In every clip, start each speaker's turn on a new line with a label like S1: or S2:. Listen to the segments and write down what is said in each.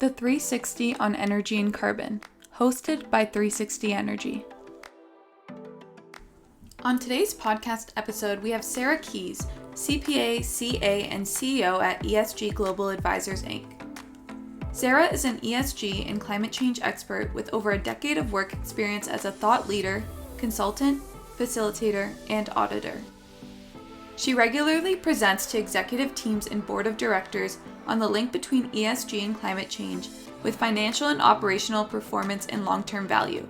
S1: The 360 on Energy and Carbon, hosted by 360 Energy. On today's podcast episode, we have Sarah Keys, CPA, CA, and CEO at ESG Global Advisors, Inc. Sarah is an ESG and climate change expert with over a decade of work experience as a thought leader, consultant, facilitator, and auditor. She regularly presents to executive teams and board of directors on the link between ESG and climate change with financial and operational performance and long-term value.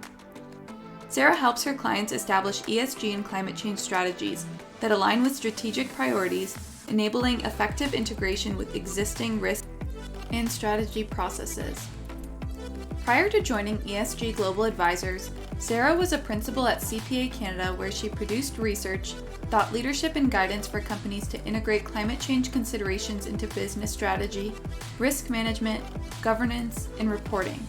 S1: Sarah helps her clients establish ESG and climate change strategies that align with strategic priorities, enabling effective integration with existing risk and strategy processes. Prior to joining ESG Global Advisors, Sarah was a principal at CPA Canada, where she produced research, thought leadership and guidance for companies to integrate climate change considerations into business strategy, risk management, governance, and reporting.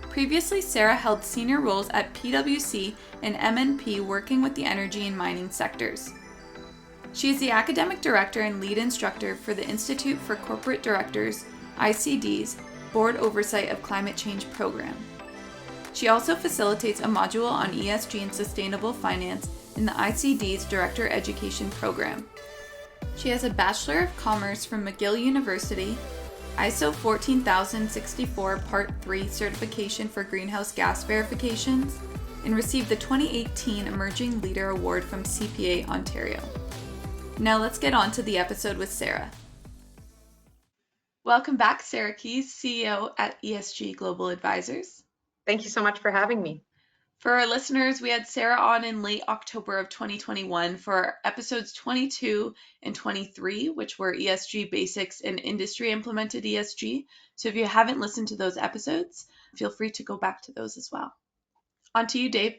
S1: Previously, Sarah held senior roles at PwC and MNP, working with the energy and mining sectors. She is the academic director and lead instructor for the Institute for Corporate Directors, ICD's, Board Oversight of Climate Change program. She also facilitates a module on ESG and sustainable finance in the ICD's Director Education program. She has a Bachelor of Commerce from McGill University, ISO 14064 Part 3 certification for greenhouse gas verifications, and received the 2018 Emerging Leader Award from CPA Ontario. Now let's get on to the episode with Sarah. Welcome back, Sarah Keys, CEO at ESG Global Advisors.
S2: Thank you so much for having me.
S1: For our listeners, we had Sarah on in late October of 2021 for episodes 22 and 23, which were ESG basics and industry implemented ESG. So if you haven't listened to those episodes, feel free to go back to those as well. On to you, Dave.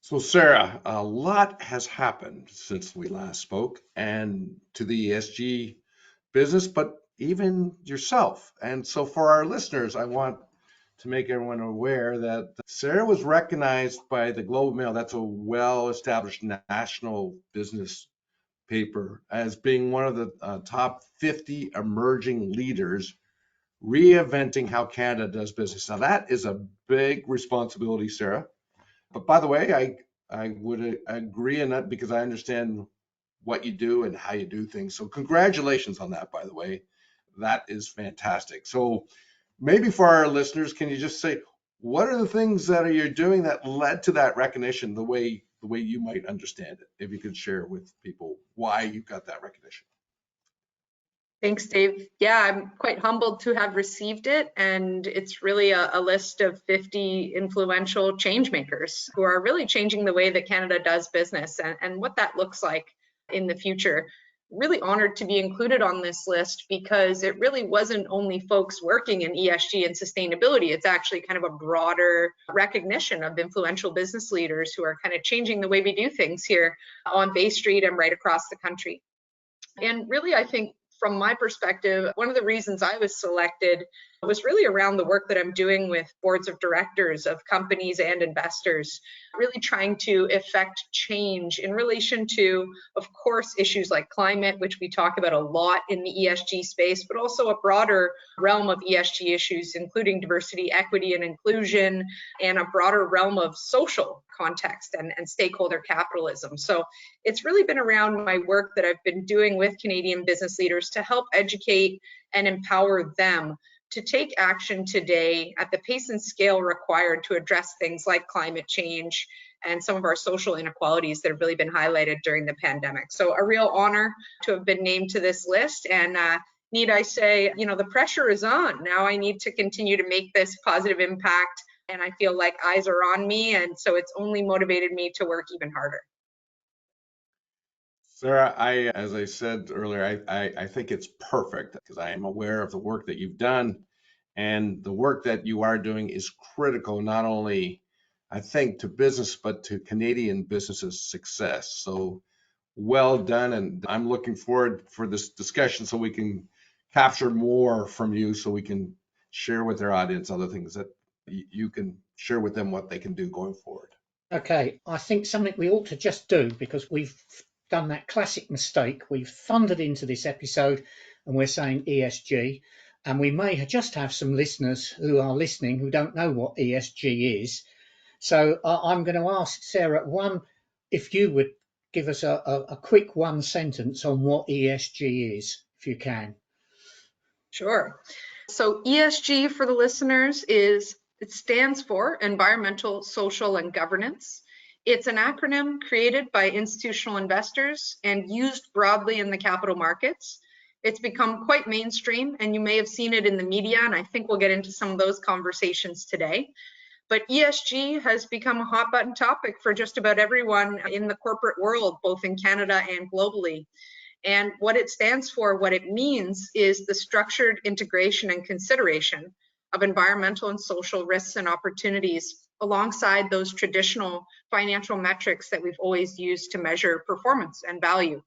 S3: So Sarah, a lot has happened since we last spoke and to the ESG business, but even yourself. And so for our listeners, I want to make everyone aware that Sarah was recognized by the Globe and Mail, that's a well-established national business paper, as being one of the top 50 emerging leaders reinventing how Canada does business. Now that is a big responsibility, Sarah. But by the way, I would agree in that because I understand what you do and how you do things. So congratulations on that, by the way. That is fantastic. So maybe for our listeners, can you just say, what are the things that you're doing that led to that recognition the way you might understand it? If you could share with people why you got that recognition.
S2: Thanks, Dave. Yeah, I'm quite humbled to have received it. And it's really a list of 50 influential change makers who are really changing the way that Canada does business and what that looks like in the future. Really honored to be included on this list because it really wasn't only folks working in ESG and sustainability. It's actually kind of a broader recognition of influential business leaders who are kind of changing the way we do things here on Bay Street and right across the country. And really, I think from my perspective, one of the reasons I was selected was really around the work that I'm doing with boards of directors of companies and investors, really trying to effect change in relation to, of course, issues like climate, which we talk about a lot in the ESG space, but also a broader realm of ESG issues, including diversity, equity, and inclusion, and a broader realm of social context and stakeholder capitalism. So it's really been around my work that I've been doing with Canadian business leaders to help educate and empower them to take action today at the pace and scale required to address things like climate change and some of our social inequalities that have really been highlighted during the pandemic. So a real honor to have been named to this list. And need I say, the pressure is on. Now I need to continue to make this positive impact. And I feel like eyes are on me. And so it's only motivated me to work even harder.
S3: Sarah, as I said earlier, I think it's perfect because I am aware of the work that you've done, and the work that you are doing is critical, not only, I think, to business, but to Canadian businesses' success. So well done, and I'm looking forward for this discussion so we can capture more from you so we can share with our audience other things that you can share with them what they can do going forward.
S4: Okay, I think something we ought to just do, because we've done that classic mistake. We've thundered into this episode and we're saying ESG. And we may just have some listeners who are listening who don't know what ESG is. So I'm going to ask Sarah, if you would give us a quick one sentence on what ESG is, if you can.
S2: Sure. So ESG for the listeners it stands for Environmental, Social, and Governance. It's an acronym created by institutional investors and used broadly in the capital markets. It's become quite mainstream, and you may have seen it in the media, and I think we'll get into some of those conversations today. But ESG has become a hot button topic for just about everyone in the corporate world, both in Canada and globally. And what it stands for, what it means, is the structured integration and consideration of environmental and social risks and opportunities alongside those traditional financial metrics that we've always used to measure performance and value.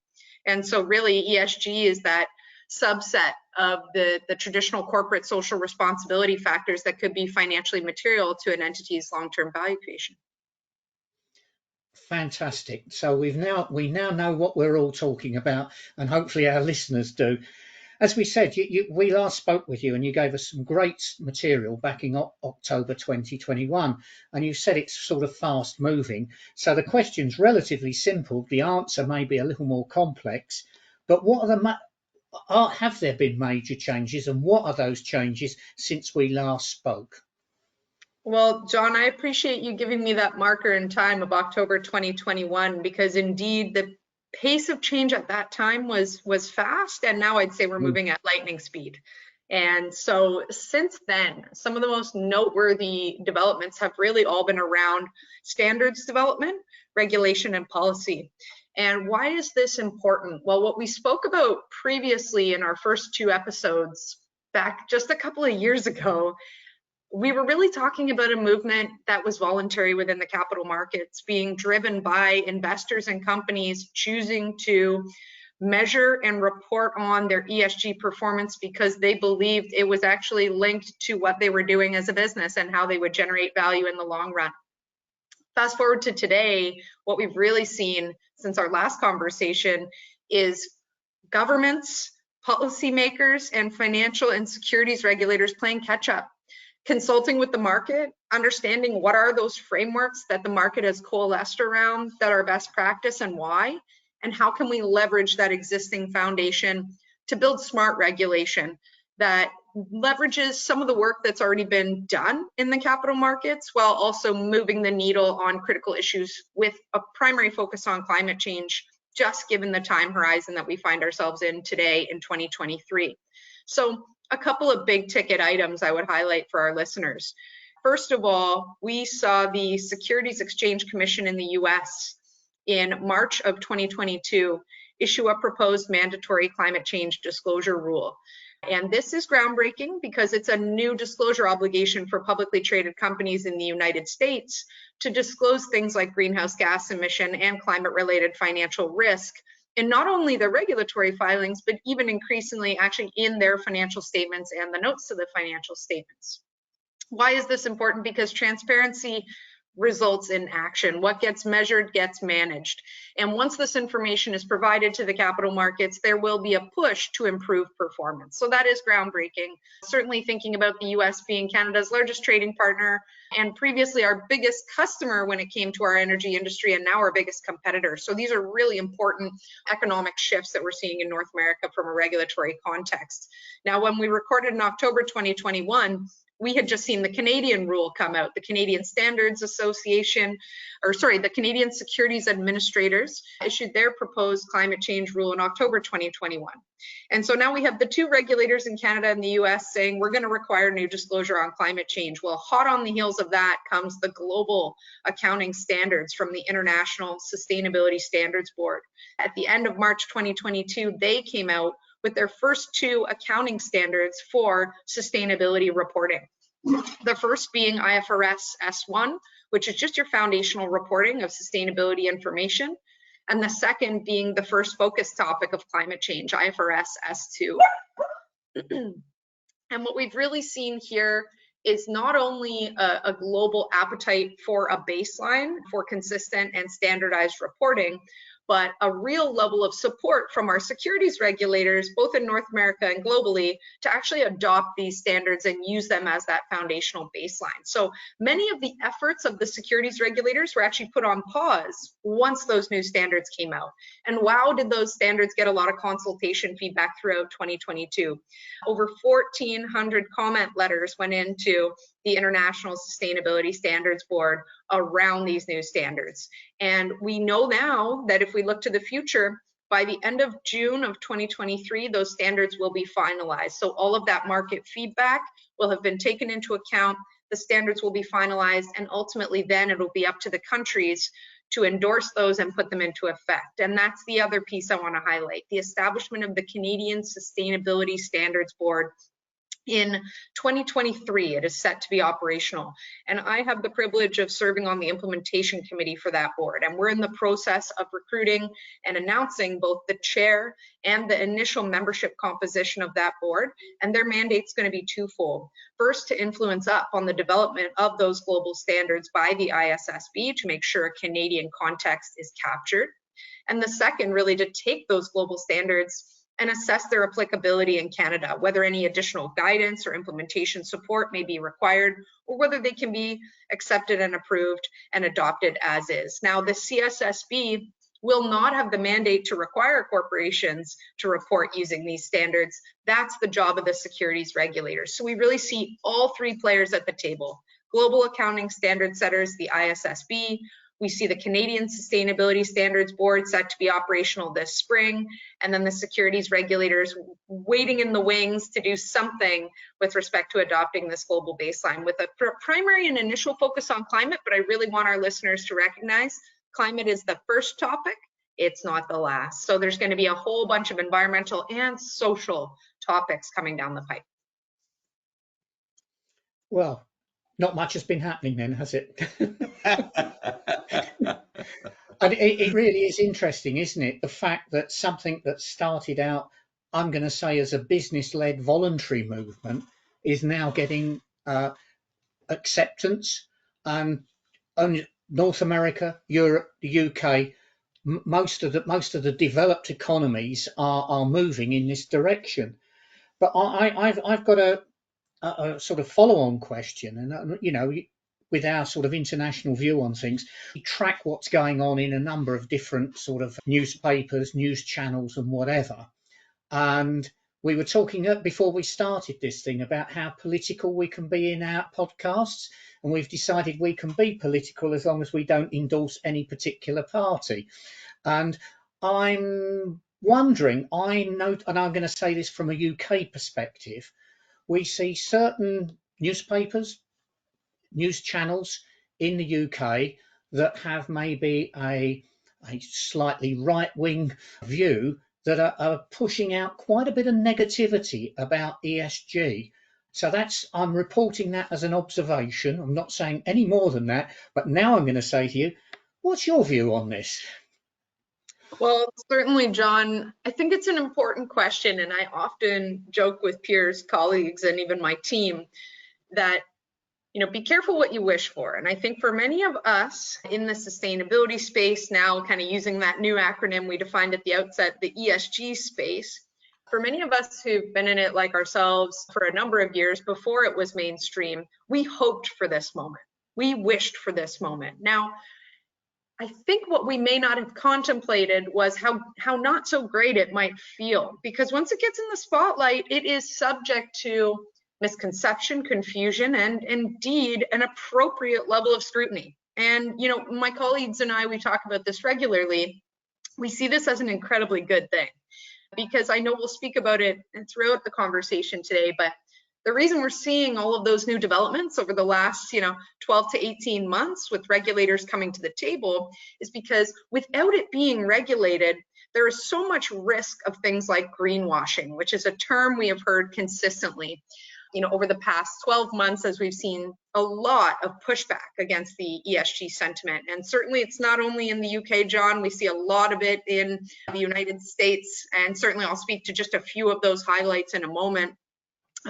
S2: And so really ESG is that subset of the traditional corporate social responsibility factors that could be financially material to an entity's long-term value creation.
S4: Fantastic. So we now know what we're all talking about, and hopefully our listeners do. As we said, we last spoke with you and you gave us some great material back in October 2021, and you said it's sort of fast moving. So the question's relatively simple. The answer may be a little more complex, but have there been major changes, and what are those changes since we last spoke?
S2: Well, John, I appreciate you giving me that marker in time of October 2021, because indeed the pace of change at that time was fast, and now I'd say we're moving at lightning speed. And so since then, some of the most noteworthy developments have really all been around standards development, regulation, and policy. And why is this important? Well, what we spoke about previously in our first two episodes back just a couple of years ago, we were really talking about a movement that was voluntary within the capital markets, being driven by investors and companies choosing to measure and report on their ESG performance because they believed it was actually linked to what they were doing as a business and how they would generate value in the long run. Fast forward to today, what we've really seen since our last conversation is governments, policymakers, and financial and securities regulators playing catch up, consulting with the market, understanding what are those frameworks that the market has coalesced around that are best practice and why, and how can we leverage that existing foundation to build smart regulation that leverages some of the work that's already been done in the capital markets while also moving the needle on critical issues with a primary focus on climate change, just given the time horizon that we find ourselves in today in 2023. So a couple of big ticket items I would highlight for our listeners. First of all, we saw the Securities Exchange Commission in the US in March of 2022 issue a proposed mandatory climate change disclosure rule. And this is groundbreaking because it's a new disclosure obligation for publicly traded companies in the United States to disclose things like greenhouse gas emission and climate-related financial risk in not only the regulatory filings, but even increasingly actually in their financial statements and the notes to the financial statements. Why is this important? Because transparency results in action. What gets measured gets managed. And once this information is provided to the capital markets, there will be a push to improve performance. So that is groundbreaking. Certainly thinking about the US being Canada's largest trading partner and previously our biggest customer when it came to our energy industry and now our biggest competitor. So these are really important economic shifts that we're seeing in North America from a regulatory context. Now, when we recorded in October 2021, we had just seen the Canadian rule come out, the Canadian Standards Association, the Canadian Securities Administrators issued their proposed climate change rule in October 2021. And so now we have the two regulators in Canada and the US saying we're going to require new disclosure on climate change. Well, hot on the heels of that comes the global accounting standards from the International Sustainability Standards Board. At the end of March 2022, they came out with their first two accounting standards for sustainability reporting. The first being IFRS S1, which is just your foundational reporting of sustainability information. And the second being the first focus topic of climate change, IFRS S2. And what we've really seen here is not only a global appetite for a baseline for consistent and standardized reporting, but a real level of support from our securities regulators, both in North America and globally, to actually adopt these standards and use them as that foundational baseline. So many of the efforts of the securities regulators were actually put on pause once those new standards came out. And wow, did those standards get a lot of consultation feedback throughout 2022. Over 1,400 comment letters went into the International Sustainability Standards Board around these new standards. And we know now that if we look to the future, by the end of June of 2023, those standards will be finalized. So all of that market feedback will have been taken into account, the standards will be finalized, and ultimately then it'll be up to the countries to endorse those and put them into effect. And that's the other piece I want to highlight, the establishment of the Canadian Sustainability Standards Board. In 2023, it is set to be operational. And I have the privilege of serving on the implementation committee for that board. And we're in the process of recruiting and announcing both the chair and the initial membership composition of that board. And their mandate's going to be twofold. First, to influence up on the development of those global standards by the ISSB to make sure a Canadian context is captured. And the second, really to take those global standards and assess their applicability in Canada, whether any additional guidance or implementation support may be required, or whether they can be accepted and approved and adopted as is. Now, the CSSB will not have the mandate to require corporations to report using these standards. That's the job of the securities regulators. So we really see all three players at the table: global accounting standard setters, the ISSB. We see the Canadian Sustainability Standards Board set to be operational this spring, and then the securities regulators waiting in the wings to do something with respect to adopting this global baseline with a primary and initial focus on climate. But I really want our listeners to recognize climate is the first topic, it's not the last. So there's going to be a whole bunch of environmental and social topics coming down the pipe.
S4: Well, not much has been happening then, has it? And it really is interesting, isn't it? The fact that something that started out, I'm going to say, as a business-led voluntary movement is now getting acceptance. And North America, Europe, the UK, most of the developed economies are moving in this direction. But I've got a sort of follow-on question, and you know, with our sort of international view on things, we track what's going on in a number of different sort of newspapers, news channels, and whatever. And we were talking before we started this thing about how political we can be in our podcasts, and we've decided we can be political as long as we don't endorse any particular party. And I'm wondering, I know, and I'm going to say this from a UK perspective, we see certain newspapers, news channels in the UK that have maybe a slightly right-wing view that are pushing out quite a bit of negativity about ESG. So I'm reporting that as an observation. I'm not saying any more than that, but now I'm going to say to you, what's your view on this?
S2: Well, certainly, John, I think it's an important question, and I often joke with peers, colleagues, and even my team that, you know, be careful what you wish for. And I think for many of us in the sustainability space now, kind of using that new acronym we defined at the outset, the ESG space, for many of us who've been in it like ourselves for a number of years before it was mainstream, we hoped for this moment. We wished for this moment. Now, I think what we may not have contemplated was how not so great it might feel, because once it gets in the spotlight, it is subject to misconception, confusion, and indeed an appropriate level of scrutiny. And, you know, my colleagues and I, we talk about this regularly. We see this as an incredibly good thing, because I know we'll speak about it throughout the conversation today, but the reason we're seeing all of those new developments over the last, 12 to 18 months with regulators coming to the table is because without it being regulated, there is so much risk of things like greenwashing, which is a term we have heard consistently, over the past 12 months, as we've seen a lot of pushback against the ESG sentiment. And certainly it's not only in the UK, John, we see a lot of it in the United States, and certainly I'll speak to just a few of those highlights in a moment.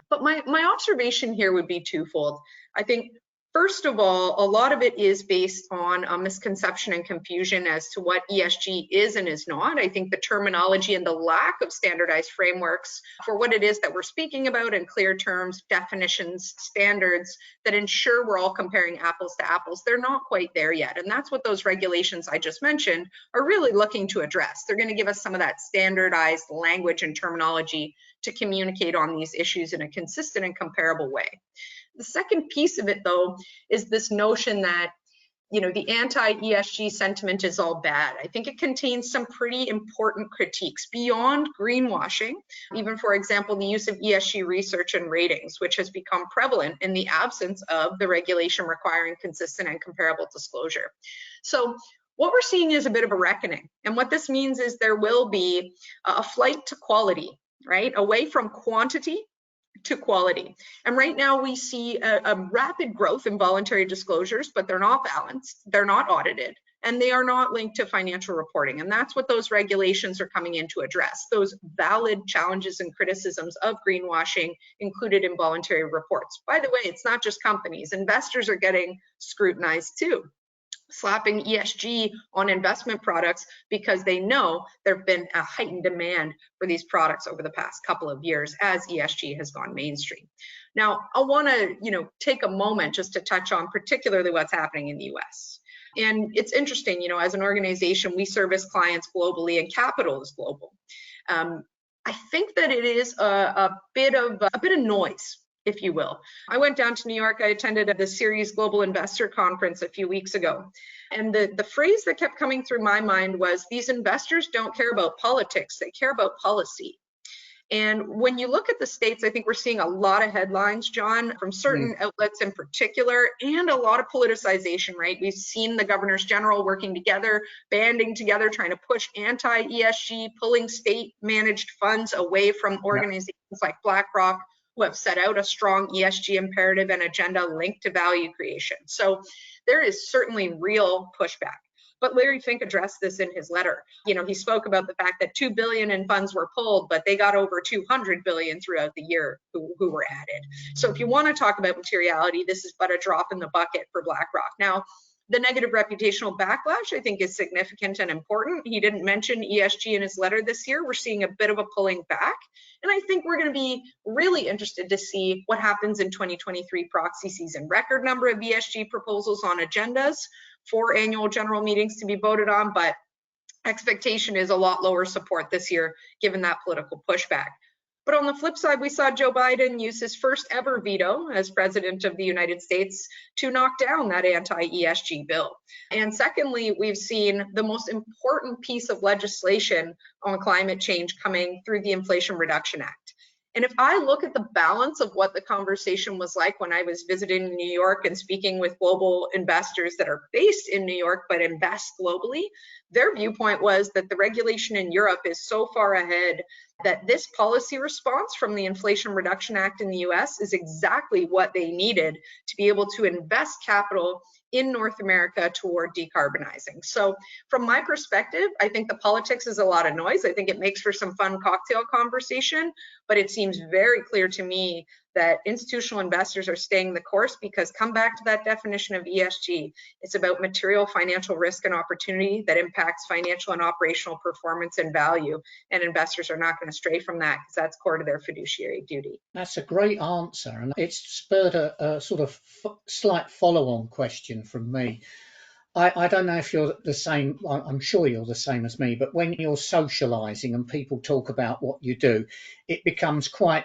S2: But my observation here would be twofold. I think First of all, a lot of it is based on a misconception and confusion as to what ESG is and is not. I think the terminology and the lack of standardized frameworks for what it is that we're speaking about in clear terms, definitions, standards that ensure we're all comparing apples to apples, they're not quite there yet. And that's what those regulations I just mentioned are really looking to address. They're going to give us some of that standardized language and terminology to communicate on these issues in a consistent and comparable way. The second piece of it, though, is this notion that, the anti-ESG sentiment is all bad. I think it contains some pretty important critiques beyond greenwashing, even, for example, the use of ESG research and ratings, which has become prevalent in the absence of the regulation requiring consistent and comparable disclosure. So what we're seeing is a bit of a reckoning. And what this means is there will be a flight to quality, right? Away from quantity to quality. And right now we see a rapid growth in voluntary disclosures, but they're not balanced, they're not audited, and they are not linked to financial reporting. And that's what those regulations are coming in to address, those valid challenges and criticisms of greenwashing included in voluntary reports. By the way, it's not just companies, investors are getting scrutinized too, slapping ESG on investment products because they know there have been a heightened demand for these products over the past couple of years as ESG has gone mainstream. Now, I want to, take a moment just to touch on particularly what's happening in the US. And it's interesting, as an organization, we service clients globally and capital is global. I think that it is a bit of noise, if you will. I went down to New York. I attended the Series Global Investor Conference a few weeks ago. And the phrase that kept coming through my mind was, these investors don't care about politics, they care about policy. And when you look at the States, I think we're seeing a lot of headlines, John, from certain outlets in particular, and a lot of politicization, right? We've seen the governors general working together, banding together, trying to push anti-ESG, pulling state-managed funds away from organizations like BlackRock, who have set out a strong ESG imperative and agenda linked to value creation. So there is certainly real pushback. But Larry Fink addressed this in his letter. He spoke about the fact that $2 billion in funds were pulled, but they got over $200 billion throughout the year who were added. So if you want to talk about materiality, this is but a drop in the bucket for BlackRock. Now, the negative reputational backlash, I think, is significant and important. He didn't mention ESG in his letter this year. We're seeing a bit of a pulling back. And I think we're going to be really interested to see what happens in 2023 proxy season. Record number of ESG proposals on agendas, 4 annual general meetings to be voted on, but expectation is a lot lower support this year, given that political pushback. But on the flip side, we saw Joe Biden use his first ever veto as president of the United States to knock down that anti-ESG bill. And secondly, we've seen the most important piece of legislation on climate change coming through the Inflation Reduction Act. And if I look at the balance of what the conversation was like when I was visiting New York and speaking with global investors that are based in New York but invest globally, their viewpoint was that the regulation in Europe is so far ahead that this policy response from the Inflation Reduction Act in the US is exactly what they needed to be able to invest capital in North America toward decarbonizing. So from my perspective, I think the politics is a lot of noise. I think it makes for some fun cocktail conversation, but it seems very clear to me that institutional investors are staying the course, because come back to that definition of ESG. It's about material financial risk and opportunity that impacts financial and operational performance and value. And investors are not going to stray from that, because that's core to their fiduciary duty.
S4: That's a great answer. And it's spurred a sort of slight follow-on question from me. I don't know if you're the same, I'm sure you're the same as me, but when you're socializing and people talk about what you do, it becomes quite,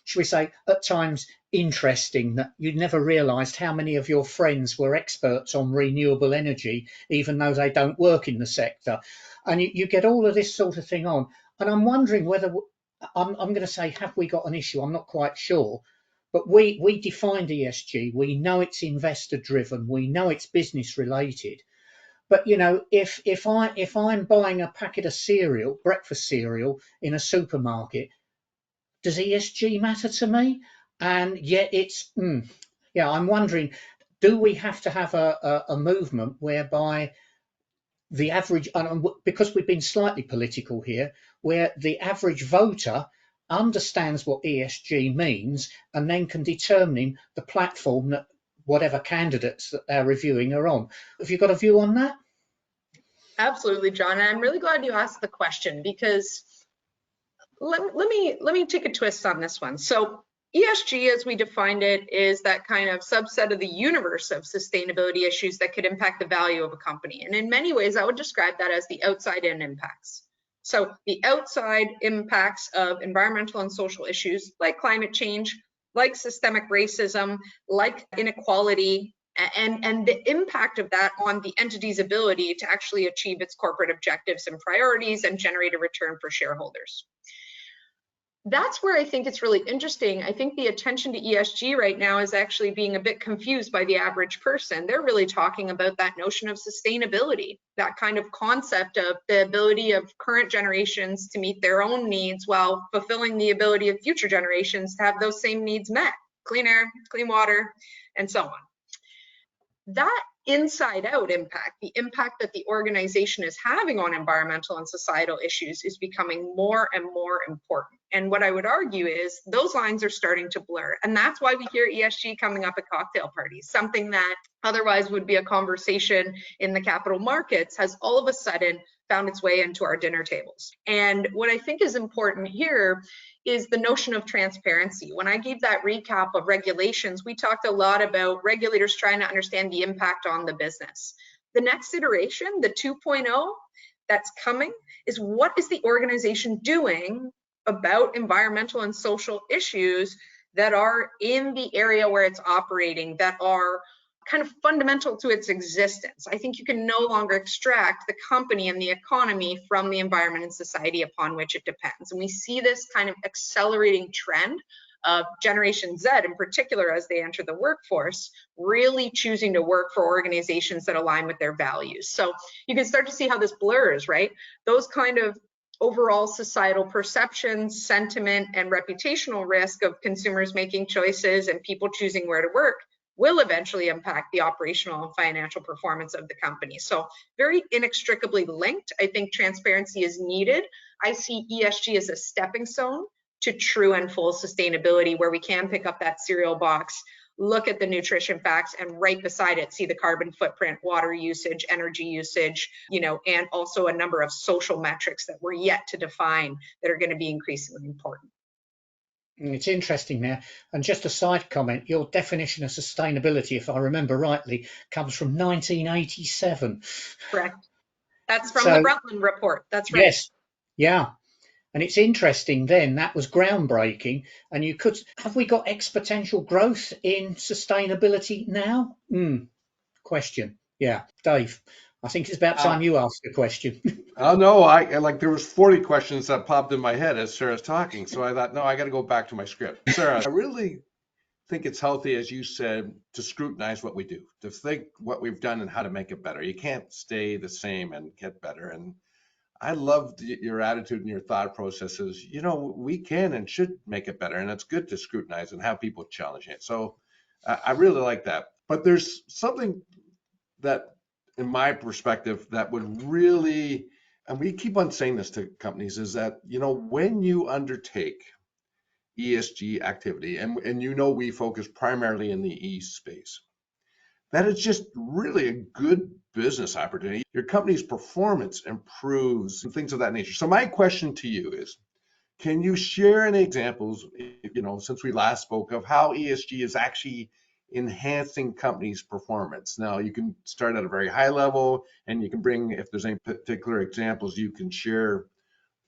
S4: should we say, at times interesting that you never realized how many of your friends were experts on renewable energy, even though they don't work in the sector. And you get all of this sort of thing on. And I'm wondering whether, I'm going to say, have we got an issue? I'm not quite sure. But we defined ESG. We know it's investor driven. We know it's business related. But if I'm buying a packet of cereal, breakfast cereal in a supermarket, does ESG matter to me? And yet it's I'm wondering, do we have to have a movement whereby the average, because we've been slightly political here, where the average voter understands what ESG means and then can determine the platform that whatever candidates that they're reviewing are on. Have you got a view on that?
S2: Absolutely, John. And I'm really glad you asked the question, because let me take a twist on this one. So ESG, as we defined it, is that kind of subset of the universe of sustainability issues that could impact the value of a company. And in many ways, I would describe that as the outside-in impacts. So the outside impacts of environmental and social issues like climate change, like systemic racism, like inequality, and the impact of that on the entity's ability to actually achieve its corporate objectives and priorities and generate a return for shareholders. That's where I think it's really interesting. I think the attention to ESG right now is actually being a bit confused by the average person. They're really talking about that notion of sustainability, that kind of concept of the ability of current generations to meet their own needs while fulfilling the ability of future generations to have those same needs met: clean air, clean water, and so on. That inside out impact, the impact that the organization is having on environmental and societal issues, is becoming more and more important. And what I would argue is those lines are starting to blur. And that's why we hear ESG coming up at cocktail parties. Something that otherwise would be a conversation in the capital markets has all of a sudden found its way into our dinner tables. And what I think is important here is the notion of transparency. When I gave that recap of regulations, we talked a lot about regulators trying to understand the impact on the business. The next iteration, the 2.0 that's coming, is what is the organization doing about environmental and social issues that are in the area where it's operating, that are kind of fundamental to its existence. I think you can no longer extract the company and the economy from the environment and society upon which it depends. And we see this kind of accelerating trend of Generation Z in particular, as they enter the workforce, really choosing to work for organizations that align with their values. So you can start to see how this blurs, right? Those kind of overall societal perceptions, sentiment, and reputational risk of consumers making choices and people choosing where to work will eventually impact the operational and financial performance of the company. So very inextricably linked. I think transparency is needed. I see ESG as a stepping stone to true and full sustainability, where we can pick up that cereal box, look at the nutrition facts, and right beside it see the carbon footprint, water usage, energy usage, and also a number of social metrics that we're yet to define that are going to be increasingly important.
S4: It's interesting now. And just a side comment, your definition of sustainability, if I remember rightly, comes from 1987.
S2: Correct. That's from the Brundtland report. That's right.
S4: Yes. Yeah. And it's interesting then, that was groundbreaking. And have we got exponential growth in sustainability now? Question. Yeah. Dave, I think it's about time you asked a question.
S3: Oh no, there was 40 questions that popped in my head as Sarah's talking. So I thought, no, I got to go back to my script. Sarah, I really think it's healthy, as you said, to scrutinize what we do, to think what we've done and how to make it better. You can't stay the same and get better. And I loved your attitude and your thought processes. We can and should make it better. And it's good to scrutinize and have people challenge it. So I really like that. But there's something that, in my perspective, that would really, and we keep on saying this to companies, is that, when you undertake ESG activity, and we focus primarily in the E space, that is just really a good business opportunity. Your company's performance improves and things of that nature. So my question to you is, can you share any examples, since we last spoke, of how ESG is actually enhancing companies' performance? Now, you can start at a very high level, and you can bring, if there's any particular examples you can share,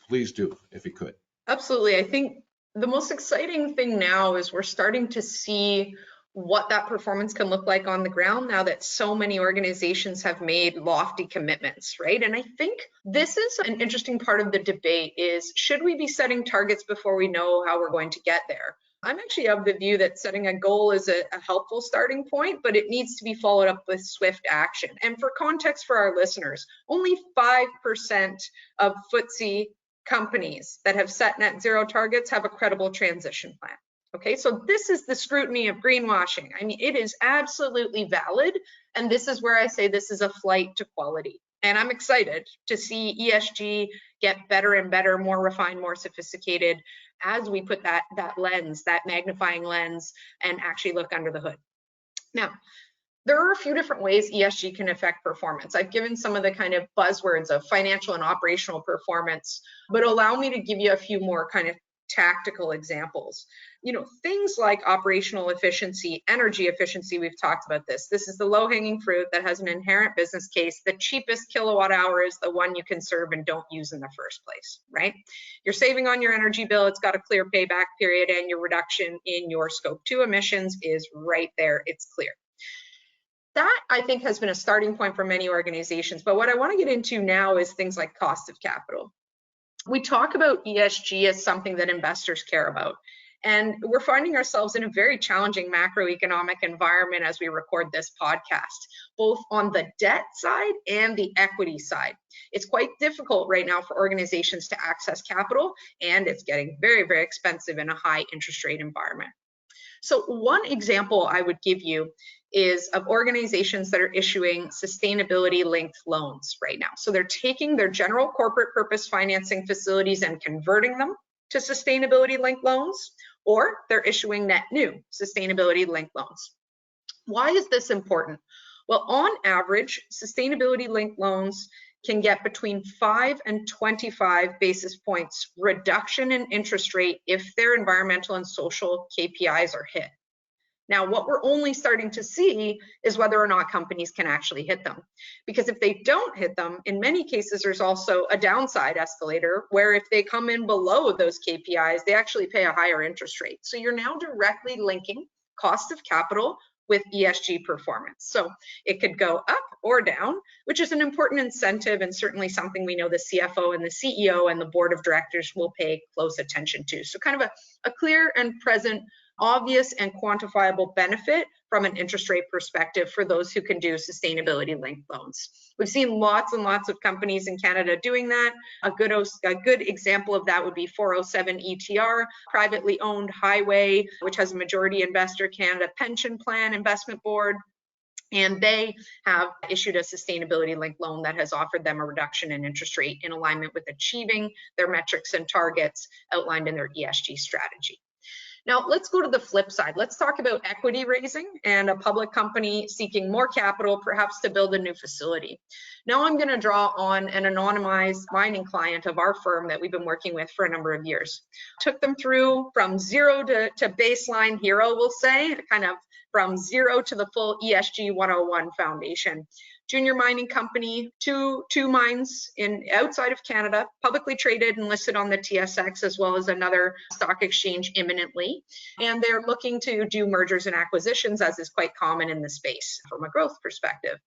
S3: please do, if you could.
S2: Absolutely. I think the most exciting thing now is we're starting to see what that performance can look like on the ground now that so many organizations have made lofty commitments, right? And I think this is an interesting part of the debate is, should we be setting targets before we know how we're going to get there? I'm actually of the view that setting a goal is a helpful starting point, but it needs to be followed up with swift action. And for context for our listeners, only 5% of FTSE companies that have set net zero targets have a credible transition plan. Okay, so this is the scrutiny of greenwashing. I mean, it is absolutely valid. And this is where I say this is a flight to quality. And I'm excited to see ESG get better and better, more refined, more sophisticated as we put that lens, that magnifying lens, and actually look under the hood. Now, there are a few different ways ESG can affect performance. I've given some of the kind of buzzwords of financial and operational performance, but allow me to give you a few more kind of tactical examples. Things like operational efficiency, energy efficiency, we've talked about this. This is the low-hanging fruit that has an inherent business case. The cheapest kilowatt hour is the one you conserve and don't use in the first place, right? You're saving on your energy bill, it's got a clear payback period, and your reduction in your scope 2 emissions is right there, it's clear. That, I think, has been a starting point for many organizations. But what I want to get into now is things like cost of capital. We talk about ESG as something that investors care about. And we're finding ourselves in a very challenging macroeconomic environment as we record this podcast, both on the debt side and the equity side. It's quite difficult right now for organizations to access capital, and it's getting very, very expensive in a high interest rate environment. So one example I would give you is of organizations that are issuing sustainability-linked loans right now. So they're taking their general corporate purpose financing facilities and converting them to sustainability-linked loans, or they're issuing net new sustainability-linked loans. Why is this important? Well, on average, sustainability-linked loans can get between 5 and 25 basis points reduction in interest rate if their environmental and social KPIs are hit. Now, what we're only starting to see is whether or not companies can actually hit them. Because if they don't hit them, in many cases, there's also a downside escalator where if they come in below those KPIs, they actually pay a higher interest rate. So you're now directly linking cost of capital with ESG performance. So it could go up or down, which is an important incentive and certainly something we know the CFO and the CEO and the board of directors will pay close attention to. So kind of a clear and present, obvious and quantifiable benefit from an interest rate perspective for those who can do sustainability-linked loans. We've seen lots and lots of companies in Canada doing that. A good example of that would be 407 ETR, privately owned highway, which has a majority investor Canada Pension Plan Investment Board. And they have issued a sustainability-linked loan that has offered them a reduction in interest rate in alignment with achieving their metrics and targets outlined in their ESG strategy. Now, let's go to the flip side. Let's talk about equity raising and a public company seeking more capital, perhaps to build a new facility. Now I'm going to draw on an anonymized mining client of our firm that we've been working with for a number of years. Took them through from zero to baseline hero, we'll say, kind of from zero to the full ESG 101 foundation. Junior mining company, two mines outside of Canada, publicly traded and listed on the TSX as well as another stock exchange imminently. And they're looking to do mergers and acquisitions, as is quite common in the space from a growth perspective.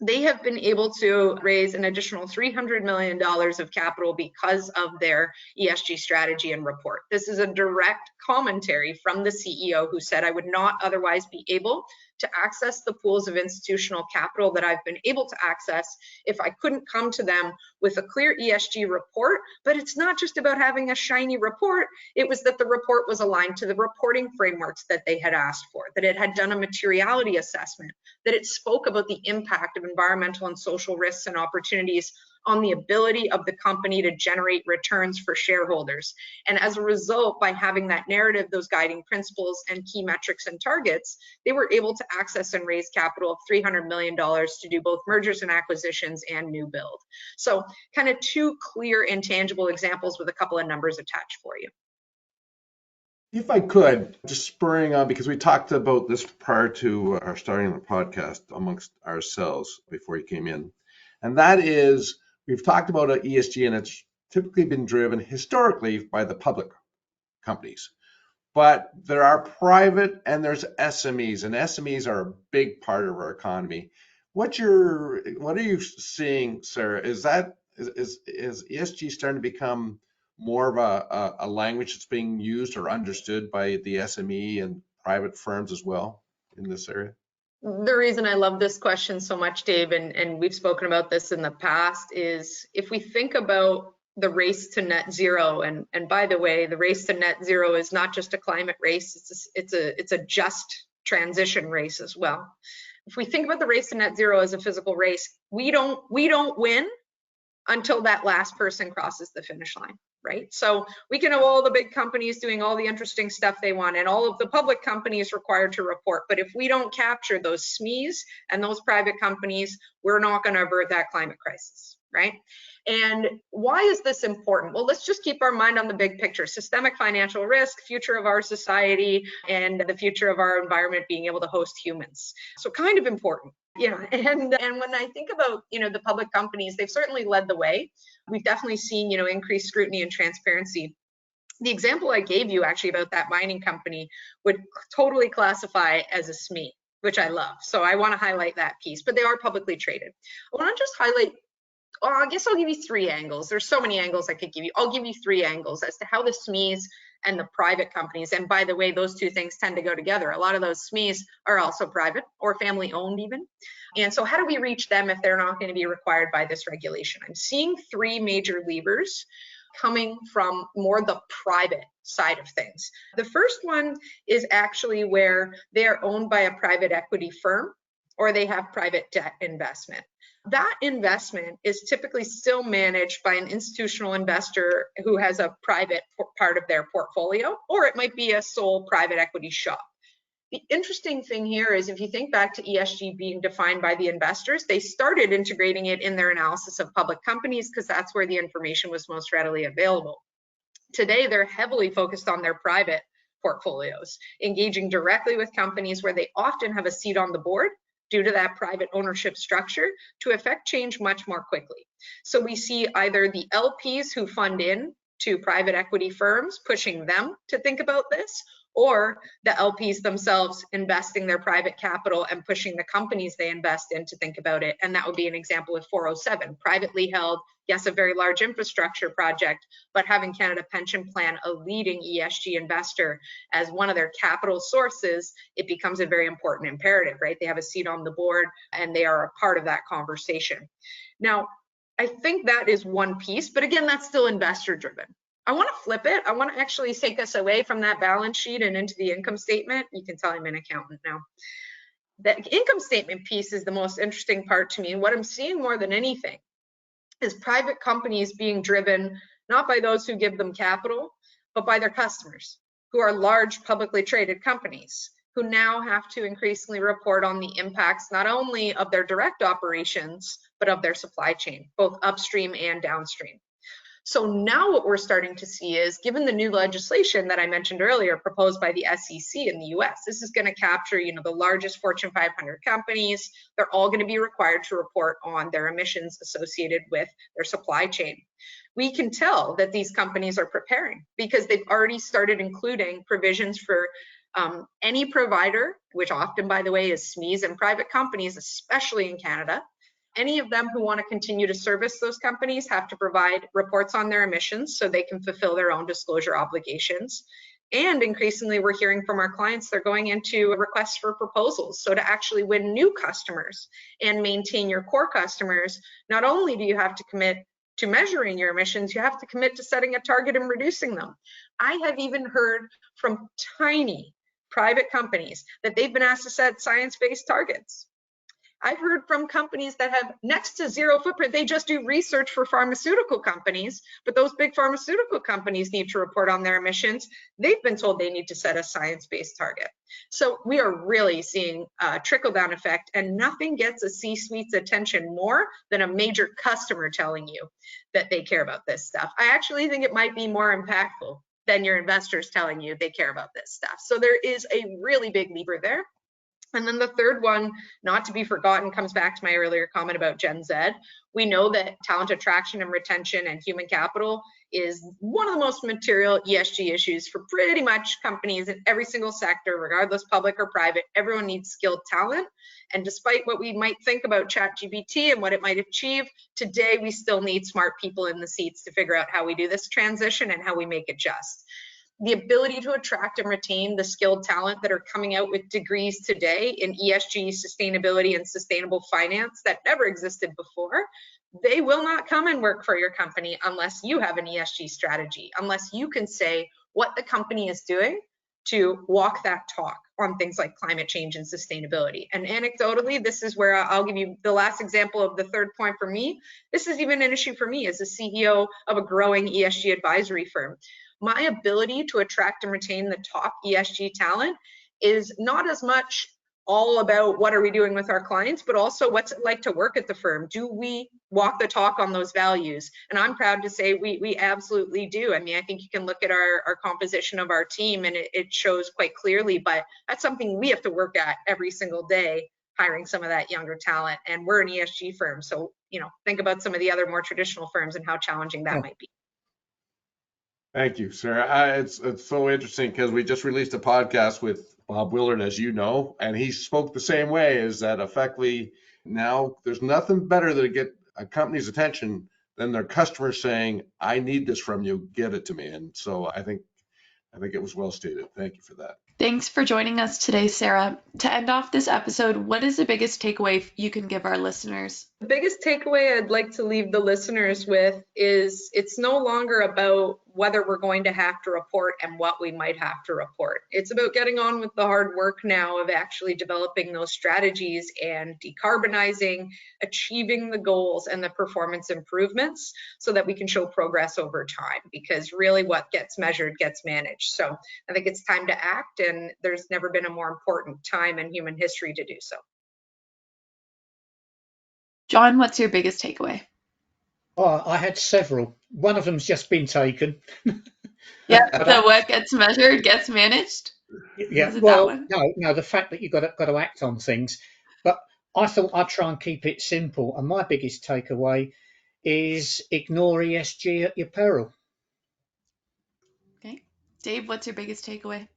S2: They have been able to raise an additional $300 million of capital because of their ESG strategy and report. This is a direct commentary from the CEO who said, I would not otherwise be able to access the pools of institutional capital that I've been able to access if I couldn't come to them with a clear ESG report. But it's not just about having a shiny report. It was that the report was aligned to the reporting frameworks that they had asked for, that it had done a materiality assessment, that it spoke about the impact of environmental and social risks and opportunities on the ability of the company to generate returns for shareholders. And as a result, by having that narrative, those guiding principles and key metrics and targets, they were able to access and raise capital of $300 million to do both mergers and acquisitions and new build. So kind of two clear and tangible examples with a couple of numbers attached for you.
S3: If I could, just spurring on, because we talked about this prior to our starting the podcast amongst ourselves before you came in, and that is, we've talked about ESG, and it's typically been driven historically by the public companies. But there are private and there's SMEs, and SMEs are a big part of our economy. What are you seeing, Sarah? Is ESG starting to become more of a language that's being used or understood by the SME and private firms as well in this area?
S2: The reason I love this question so much, Dave, and we've spoken about this in the past, is if we think about the race to net zero, and by the way, the race to net zero is not just a climate race, it's a just transition race as well. If we think about the race to net zero as a physical race, we don't win until that last person crosses the finish line. right? So we can have all the big companies doing all the interesting stuff they want and all of the public companies required to report. But if we don't capture those SMEs and those private companies, we're not going to avert that climate crisis, right? And why is this important? Well, let's just keep our mind on the big picture: systemic financial risk, future of our society, and the future of our environment being able to host humans. So kind of important. Yeah, and when I think about, the public companies, they've certainly led the way. We've definitely seen, increased scrutiny and transparency. The example I gave you actually about that mining company would totally classify as a SME, which I love. So I want to highlight that piece, but they are publicly traded. I want to just highlight, I guess I'll give you 3 angles. There's so many angles I could give you. I'll give you 3 angles as to how the SMEs and the private companies, and by the way, those 2 things tend to go together. A lot of those SMEs are also private or family owned even. And so how do we reach them if they're not going to be required by this regulation? I'm seeing 3 major levers coming from more the private side of things. The first one is actually where they are owned by a private equity firm or they have private debt investment. That investment is typically still managed by an institutional investor who has a private part of their portfolio, or it might be a sole private equity shop. The interesting thing here is if you think back to ESG being defined by the investors, they started integrating it in their analysis of public companies because that's where the information was most readily available. Today, they're heavily focused on their private portfolios, engaging directly with companies where they often have a seat on the board due to that private ownership structure to affect change much more quickly. So we see either the LPs who fund in to private equity firms pushing them to think about this, or the LPs themselves investing their private capital and pushing the companies they invest in to think about it. And that would be an example with 407, privately held, yes, a very large infrastructure project, but having Canada Pension Plan, a leading ESG investor, as one of their capital sources, it becomes a very important imperative, right? They have a seat on the board and they are a part of that conversation. Now, I think that is one piece, but again, that's still investor driven. I want to flip it. I want to actually take us away from that balance sheet and into the income statement. You can tell I'm an accountant now. The income statement piece is the most interesting part to me. And what I'm seeing more than anything is private companies being driven not by those who give them capital, but by their customers, who are large publicly traded companies, who now have to increasingly report on the impacts not only of their direct operations, but of their supply chain, both upstream and downstream. So now what we're starting to see is, given the new legislation that I mentioned earlier, proposed by the SEC in the US, this is going to capture, the largest Fortune 500 companies. They're all going to be required to report on their emissions associated with their supply chain. We can tell that these companies are preparing because they've already started including provisions for any provider, which often, by the way, is SMEs and private companies, especially in Canada. Any of them who want to continue to service those companies have to provide reports on their emissions so they can fulfill their own disclosure obligations. And increasingly, we're hearing from our clients, they're going into requests for proposals. So to actually win new customers and maintain your core customers, not only do you have to commit to measuring your emissions, you have to commit to setting a target and reducing them. I have even heard from tiny private companies that they've been asked to set science-based targets. I've heard from companies that have next to zero footprint. They just do research for pharmaceutical companies, but those big pharmaceutical companies need to report on their emissions. They've been told they need to set a science-based target. So we are really seeing a trickle-down effect, and nothing gets a C-suite's attention more than a major customer telling you that they care about this stuff. I actually think it might be more impactful than your investors telling you they care about this stuff. So there is a really big lever there. And then the third one, not to be forgotten, comes back to my earlier comment about Gen Z. We know that talent attraction and retention and human capital is one of the most material ESG issues for pretty much companies in every single sector, regardless public or private. Everyone needs skilled talent. And despite what we might think about ChatGPT and what it might achieve, today we still need smart people in the seats to figure out how we do this transition and how we make it just. The ability to attract and retain the skilled talent that are coming out with degrees today in ESG, sustainability, and sustainable finance that never existed before, they will not come and work for your company unless you have an ESG strategy, unless you can say what the company is doing to walk that talk on things like climate change and sustainability. And anecdotally, this is where I'll give you the last example of the third point for me. This is even an issue for me as a CEO of a growing ESG advisory firm. My ability to attract and retain the top ESG talent is not as much all about what are we doing with our clients, but also what's it like to work at the firm? Do we walk the talk on those values? And I'm proud to say we absolutely do. I mean, I think you can look at our composition of our team and it shows quite clearly, but that's something we have to work at every single day, hiring some of that younger talent. And we're an ESG firm. So, think about some of the other more traditional firms and how challenging that might be.
S3: Thank you, Sarah. It's so interesting because we just released a podcast with Bob Willard, as you know, and he spoke the same way, is that effectively now there's nothing better to get a company's attention than their customers saying, I need this from you, get it to me. And so I think it was well stated. Thank you for that.
S1: Thanks for joining us today, Sarah. To end off this episode, what is the biggest takeaway you can give our listeners?
S2: The biggest takeaway I'd like to leave the listeners with is it's no longer about whether we're going to have to report and what we might have to report. It's about getting on with the hard work now of actually developing those strategies and decarbonizing, achieving the goals and the performance improvements so that we can show progress over time, because really what gets measured gets managed. So I think it's time to act, and there's never been a more important time in human history to do so.
S1: John, what's your biggest takeaway?
S4: Oh, I had several. One of them's just been taken.
S1: Yeah, so what gets measured gets managed?
S4: Yeah, well, no, the fact that you've got to act on things. But I thought I'd try and keep it simple. And my biggest takeaway is ignore ESG at your peril.
S1: Okay. Dave, what's your biggest takeaway?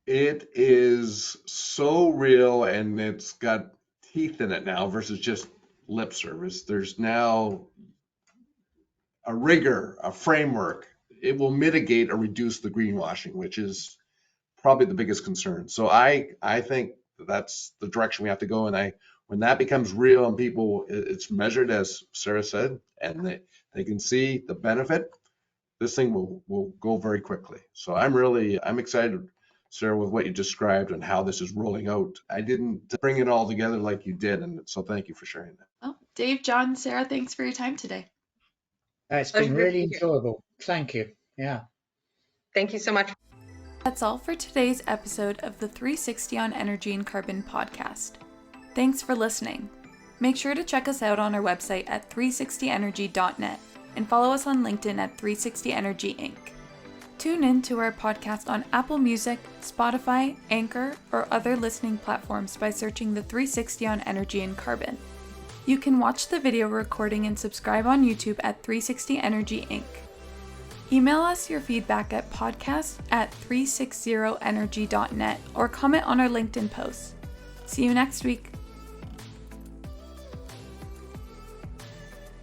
S3: It is so real and it's got teeth in it now versus just lip service. There's now a rigor, a framework. It will mitigate or reduce the greenwashing, which is probably the biggest concern. So I think that's the direction we have to go. And when that becomes real and people, it's measured, as Sarah said, and they can see the benefit, this thing will go very quickly. So I'm excited, Sarah, with what you described and how this is rolling out. I didn't bring it all together like you did, and so thank you for sharing that.
S1: Oh, Dave, John, Sarah, thanks for your time today.
S4: It's been really enjoyable. Thank you. Yeah.
S2: Thank you so much.
S1: That's all for today's episode of the 360 on Energy and Carbon podcast. Thanks for listening. Make sure to check us out on our website at 360energy.net and follow us on LinkedIn at 360 Energy Inc. Tune in to our podcast on Apple Music, Spotify, Anchor, or other listening platforms by searching the 360 on Energy and Carbon. You can watch the video recording and subscribe on YouTube at 360 Energy Inc. Email us your feedback at podcast@360energy.net or comment on our LinkedIn posts. See you next week.